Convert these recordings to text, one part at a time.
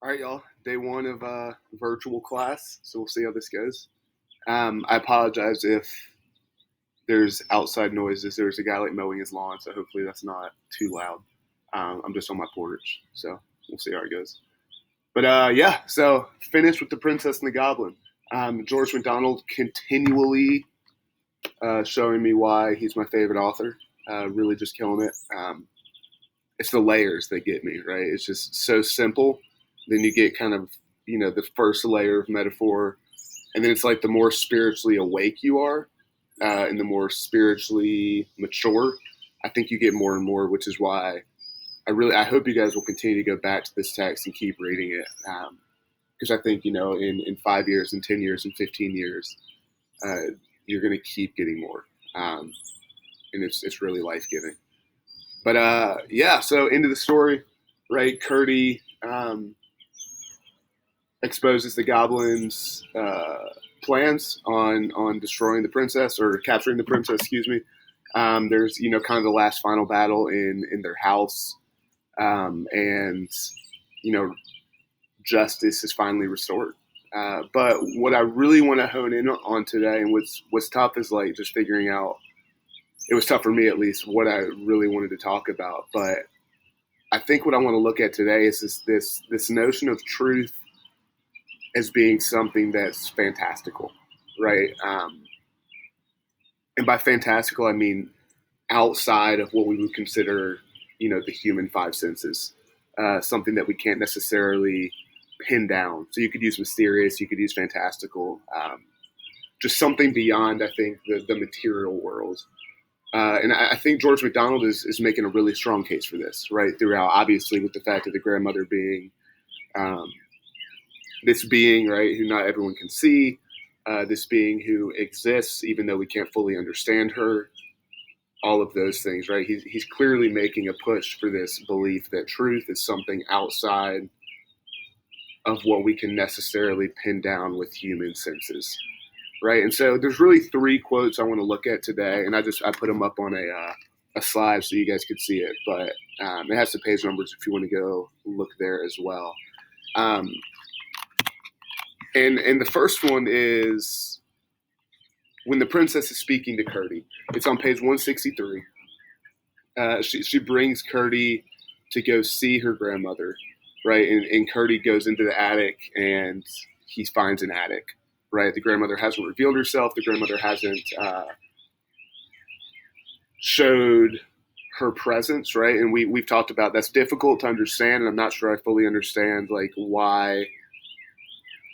All right, y'all. Day one of virtual class, so we'll see how this goes. I apologize if there's outside noises. There's a guy like mowing his lawn, so hopefully that's not too loud. I'm just on my porch, so we'll see how it goes. But yeah, so finished with The Princess and the Goblin. George MacDonald continually showing me why he's my favorite author. Really just killing it. It's the layers that get me, right? It's just so simple. Then you get kind of, the first layer of metaphor. And then it's like the more spiritually awake you are, and the more spiritually mature, I think you get more and more, which is why I hope you guys will continue to go back to this text and keep reading it. Because I think, in 5 years and 10 years and 15 years, you're going to keep getting more. And it's really life giving. But yeah, so into the story, right? Curdy exposes the goblins' plans on destroying the princess or capturing the princess. Excuse me. There's kind of the last final battle in their house, and you know justice is finally restored. But what I really want to hone in on today, and what's tough, is like just figuring out. It was tough for me, at least, what I really wanted to talk about. But I think what I want to look at today is this notion of truth as being something that's fantastical, right? And by fantastical, I mean outside of what we would consider, the human five senses, something that we can't necessarily pin down. So you could use mysterious, you could use fantastical, just something beyond, I think, the material world. And I think George MacDonald is making a really strong case for this, right? Throughout, obviously, with the fact of the grandmother being um, this being, right, who not everyone can see, this being who exists even though we can't fully understand her, all of those things, right? He's clearly making a push for this belief that truth is something outside of what we can necessarily pin down with human senses, right? And so there's really three quotes I want to look at today, and I put them up on a slide so you guys could see it, but it has the page numbers if you want to go look there as well. And the first one is when the princess is speaking to Curdy. It's on page 163. She brings Curdy to go see her grandmother, right? And Curdy goes into the attic and he finds an attic, right? The grandmother hasn't revealed herself. The grandmother hasn't showed her presence, right? And we've talked about that's difficult to understand, and I'm not sure I fully understand like why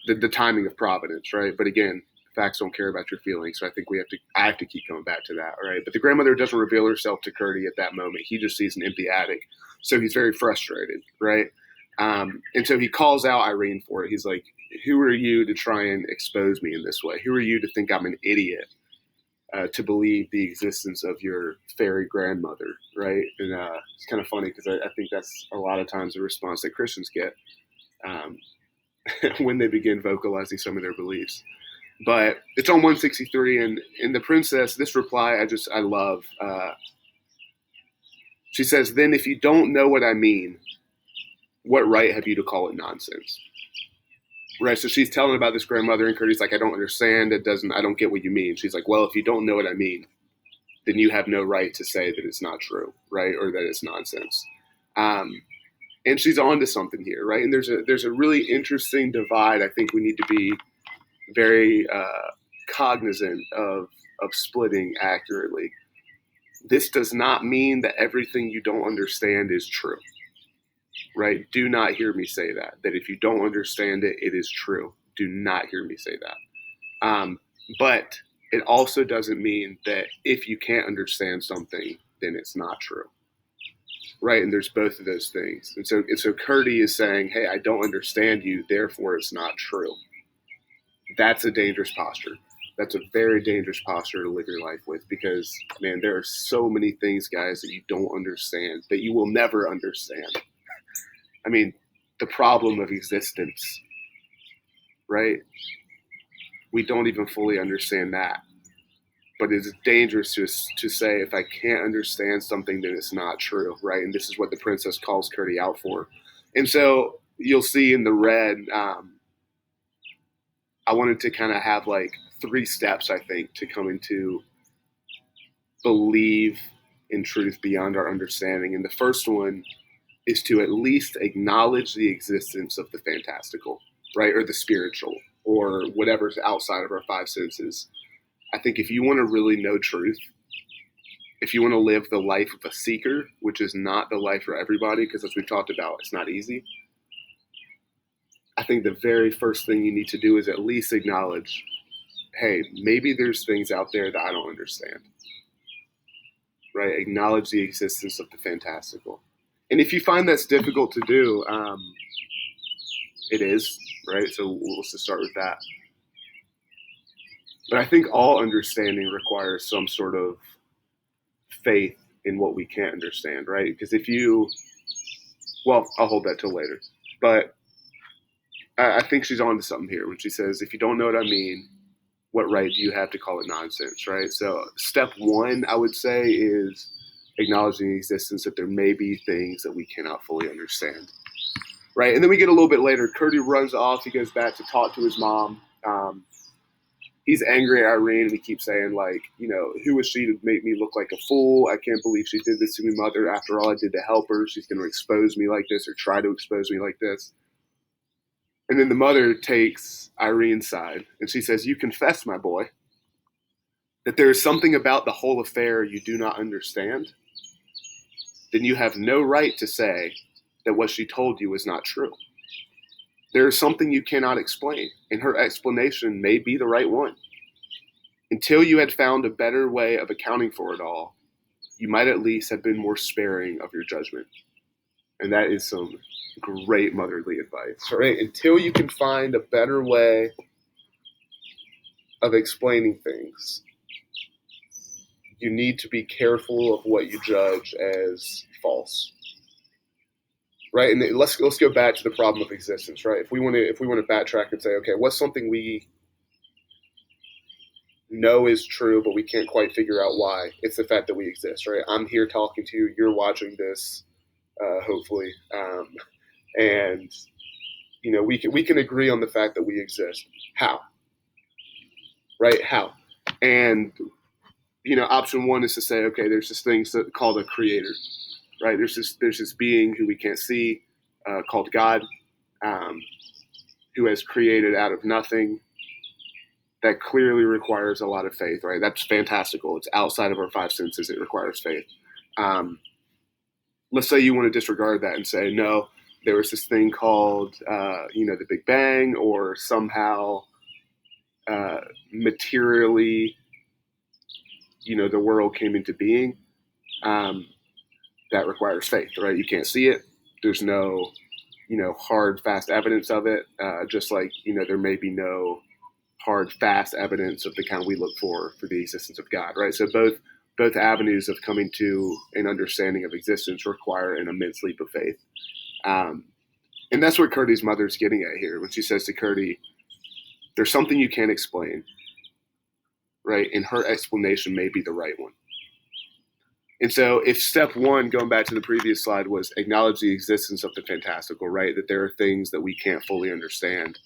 the timing of providence, right? But again, facts don't care about your feelings, so I have to keep coming back to that, right? But the grandmother doesn't reveal herself to Curdy at that moment. He just sees an empty attic, so he's very frustrated, right? And so he calls out Irene for it. He's like, "Who are you to try and expose me in this way? Who are you to think I'm an idiot to believe the existence of your fairy grandmother?" Right? And it's kind of funny because I think that's a lot of times the response that Christians get. When they begin vocalizing some of their beliefs. But it's on 163, and in the princess, this reply I love. She says, "Then if you don't know what I mean, what right have you to call it nonsense?" Right. So she's telling about this grandmother, and Curdy's like, "I don't understand. I don't get what you mean." She's like, "Well, if you don't know what I mean, then you have no right to say that it's not true, right, or that it's nonsense." And she's on to something here, right? And there's a really interesting divide. I think we need to be very cognizant of splitting accurately. This does not mean that everything you don't understand is true, right? Do not hear me say that. That if you don't understand it, it is true. Do not hear me say that. But it also doesn't mean that if you can't understand something, then it's not true. Right, and there's both of those things. And so Curdy is saying, "Hey, I don't understand you, therefore it's not true." That's a dangerous posture. That's a very dangerous posture to live your life with because, man, there are so many things, guys, that you don't understand, that you will never understand. I mean, the problem of existence, right? We don't even fully understand that. But it's dangerous to say if I can't understand something, then it's not true, right? And this is what the princess calls Curdy out for. And so you'll see in the red, I wanted to kind of have like 3 steps, I think, to coming to believe in truth beyond our understanding. And the first one is to at least acknowledge the existence of the fantastical, right? Or the spiritual, or whatever's outside of our 5 senses. I think if you want to really know truth, if you want to live the life of a seeker, which is not the life for everybody, because as we've talked about, it's not easy. I think the very first thing you need to do is at least acknowledge, hey, maybe there's things out there that I don't understand, right? Acknowledge the existence of the fantastical. And if you find that's difficult to do, it is, right? So we'll just start with that. But I think all understanding requires some sort of faith in what we can't understand, right? Because I'll hold that till later. But I think she's on to something here when she says, if you don't know what I mean, what right do you have to call it nonsense, right? So step 1, I would say, is acknowledging the existence that there may be things that we cannot fully understand, right? And then we get a little bit later, Curdy runs off. He goes back to talk to his mom. He's angry at Irene, and he keeps saying, like, who was she to make me look like a fool? I can't believe she did this to me, mother. After all I did to help her, she's going to expose me like this, or try to expose me like this. And then the mother takes Irene's side, and she says, you confess, my boy, that there is something about the whole affair you do not understand. Then you have no right to say that what she told you is not true. There is something you cannot explain, and her explanation may be the right one. Until you had found a better way of accounting for it all, you might at least have been more sparing of your judgment. And that is some great motherly advice, right? Until you can find a better way of explaining things, you need to be careful of what you judge as false. Right, and let's go back to the problem of existence, right? If we want to backtrack and say, okay, what's something we know is true, but we can't quite figure out why? It's the fact that we exist, right? I'm here talking to you, you're watching this, hopefully, and we can agree on the fact that we exist. How? Right? How? And option 1 is to say, okay, there's this thing called a creator. Right, there's this being who we can't see, called God, who has created out of nothing. That clearly requires a lot of faith, right? That's fantastical. It's outside of our 5 senses. It requires faith. Let's say you want to disregard that and say, no, there was this thing called, the Big Bang, or somehow materially, the world came into being. That requires faith, right? You can't see it. There's no, hard, fast evidence of it. Just like, there may be no hard, fast evidence of the kind we look for the existence of God, right? So both avenues of coming to an understanding of existence require an immense leap of faith. And that's what Curdy's mother's getting at here when she says to Curdy, there's something you can't explain, right? And her explanation may be the right one. And so if step 1, going back to the previous slide, was acknowledge the existence of the fantastical, right? That there are things that we can't fully understand.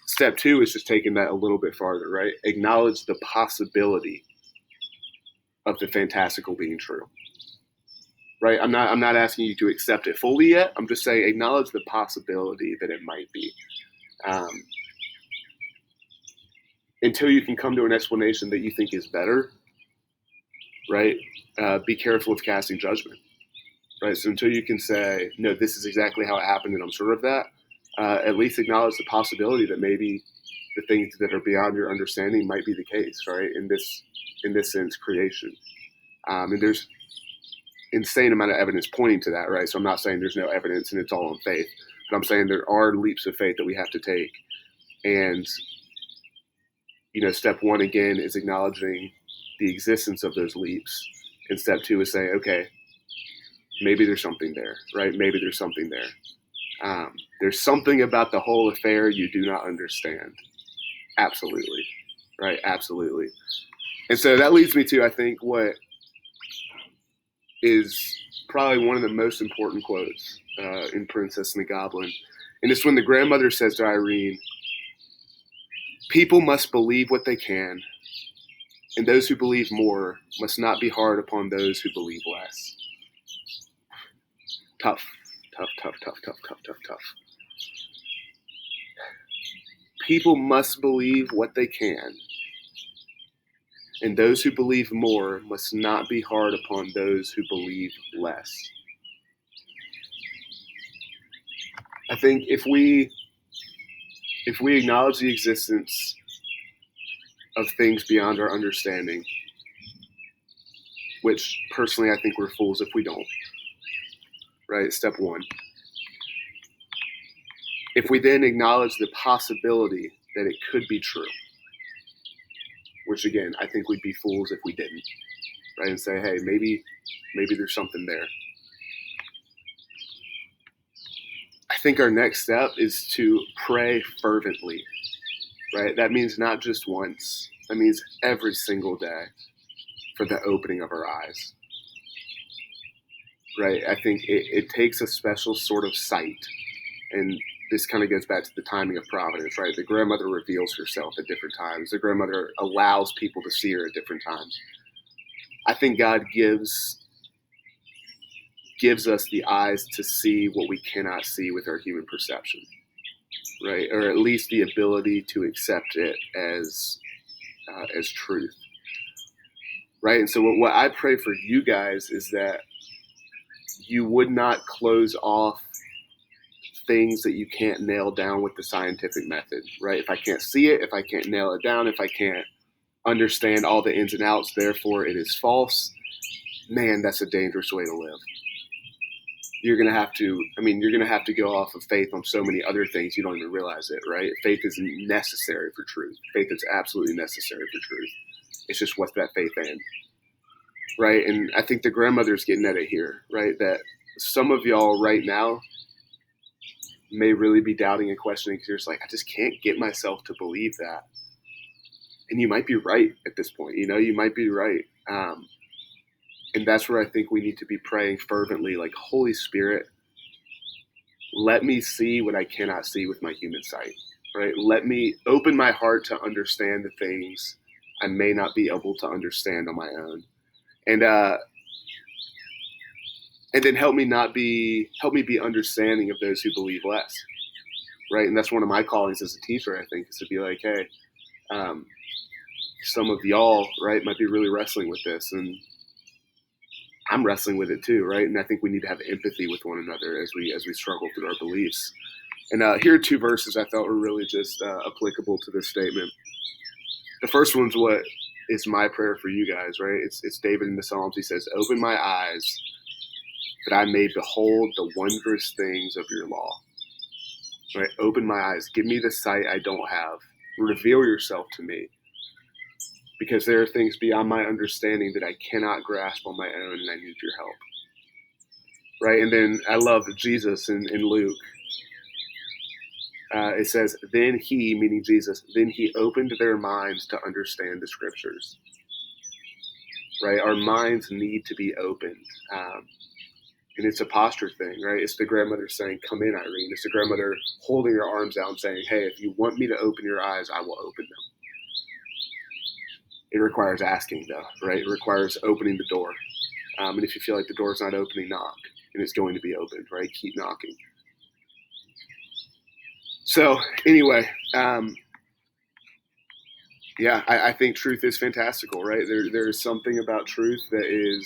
Step 2 is just taking that a little bit farther, right? Acknowledge the possibility of the fantastical being true, right? I'm not asking you to accept it fully yet. I'm just saying acknowledge the possibility that it might be. Until you can come to an explanation that you think is better, right? Be careful of casting judgment, right? So until you can say, no, this is exactly how it happened and I'm sure of that, at least acknowledge the possibility that maybe the things that are beyond your understanding might be the case, right? In this sense, creation. And there's insane amount of evidence pointing to that, right? So I'm not saying there's no evidence and it's all in faith, but I'm saying there are leaps of faith that we have to take. And, step 1, again, is acknowledging the existence of those leaps. And step 2 is saying, okay, maybe there's something there, right? Maybe there's something there. There's something about the whole affair you do not understand. Absolutely, right? Absolutely. And so that leads me to, I think, what is probably one of the most important quotes in Princess and the Goblin. And it's when the grandmother says to Irene, people must believe what they can, and those who believe more must not be hard upon those who believe less. Tough, tough, tough, tough, tough, tough, tough, tough. People must believe what they can, and those who believe more must not be hard upon those who believe less. I think if we acknowledge the existence of things beyond our understanding, which personally I think we're fools if we don't, right? Step one. If we then acknowledge the possibility that it could be true, which again, I think we'd be fools if we didn't, right? And say, hey, maybe there's something there. I think our next step is to pray fervently, right? That means not just once, that means every single day for the opening of our eyes, right? I think it takes a special sort of sight, and this kind of goes back to the timing of providence, right? The grandmother reveals herself at different times. The grandmother allows people to see her at different times. I think God gives us the eyes to see what we cannot see with our human perception, right? Or at least the ability to accept it as truth, right? And so what I pray for you guys is that you would not close off things that you can't nail down with the scientific method, right? If I can't see it, if I can't nail it down, if I can't understand all the ins and outs, therefore it is false, man, that's a dangerous way to live. You're going to have to go off of faith on so many other things you don't even realize it, right? Faith is necessary for truth. Faith is absolutely necessary for truth. It's just what's that faith in, right? And I think the grandmother's getting at it here, right? That some of y'all right now may really be doubting and questioning because you're just like, I just can't get myself to believe that. And you might be right at this point, you might be right. And that's where I think we need to be praying fervently, like, Holy Spirit, let me see what I cannot see with my human sight, right? Let me open my heart to understand the things I may not be able to understand on my own. And then help me be understanding of those who believe less, right? And that's one of my callings as a teacher, I think, is to be like, hey, some of y'all, right, might be really wrestling with this, and I'm wrestling with it too, right? And I think we need to have empathy with one another as we struggle through our beliefs. And here are two verses I felt were really just applicable to this statement. The first one's what is my prayer for you guys, right? It's David in the Psalms. He says, "Open my eyes that I may behold the wondrous things of your law." Right? Open my eyes. Give me the sight I don't have. Reveal yourself to me. Because there are things beyond my understanding that I cannot grasp on my own, and I need your help. Right? And then I love Jesus in Luke. It says, then he, meaning Jesus, then he opened their minds to understand the scriptures. Right? Our minds need to be opened. And it's a posture thing, right? It's the grandmother saying, come in, Irene. It's the grandmother holding her arms out and saying, hey, if you want me to open your eyes, I will open them. It requires asking, though, right? It requires opening the door. And if you feel like the door's not opening, knock, and it's going to be opened, right? Keep knocking. So anyway, I think truth is fantastical, right? There is something about truth that is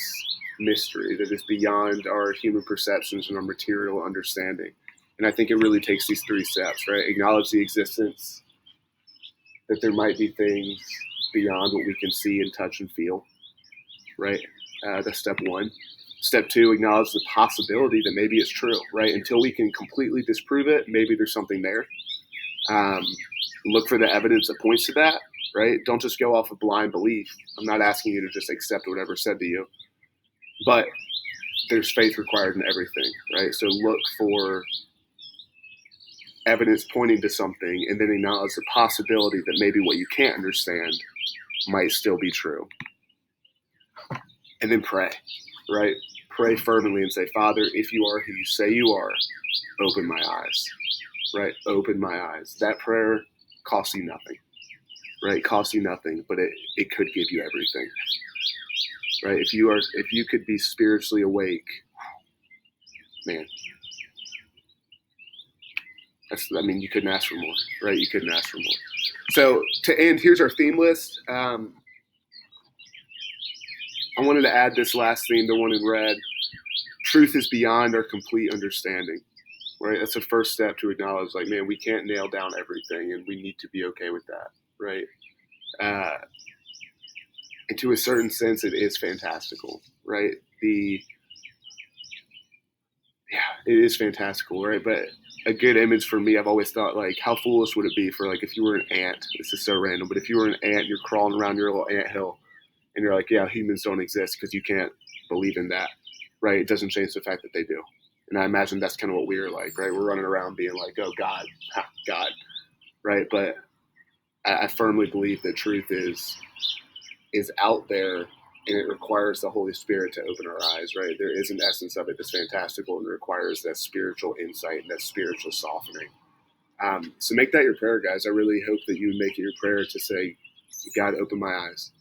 mystery, that is beyond our human perceptions and our material understanding. And I think it really takes these three steps, right? Acknowledge the existence, that there might be things beyond what we can see and touch and feel, right? That's step one. Step two, acknowledge the possibility that maybe it's true, right? Until we can completely disprove it, maybe there's something there. Look for the evidence that points to that, right? Don't just go off of blind belief. I'm not asking you to just accept whatever's said to you, but there's faith required in everything, right? So look for evidence pointing to something, and then acknowledge the possibility that maybe what you can't understand might still be true. And then pray, right? Pray fervently and say, Father, if you are who you say you are, open my eyes. right? Open my eyes. That prayer costs you nothing, right? It costs you nothing, but it could give you everything, right? If you could be spiritually awake, man, you couldn't ask for more, right? You couldn't ask for more. So to end, here's our theme list. I wanted to add this last theme, the one in red. Truth is beyond our complete understanding, right? That's the first step to acknowledge, like, man, we can't nail down everything, and we need to be okay with that, right? And to a certain sense, it is fantastical, right? It is fantastical, right? But a good image for me, I've always thought, like, how foolish would it be for, like, if you were an ant? This is so random, but if you were an ant, you're crawling around your little ant hill, and you're like, yeah, humans don't exist because you can't believe in that, right? It doesn't change the fact that they do. And I imagine that's kind of what we're like, right? We're running around being like, oh, God, right? But I firmly believe that truth is out there, and it requires the Holy Spirit to open our eyes, right? There is an essence of it that's fantastical, and it requires that spiritual insight and that spiritual softening. So make that your prayer, guys. I really hope that you make it your prayer to say, God, open my eyes,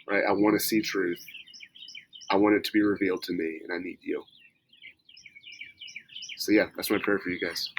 right? I want to see truth. I want it to be revealed to me, and I need you. So yeah, that's my prayer for you guys.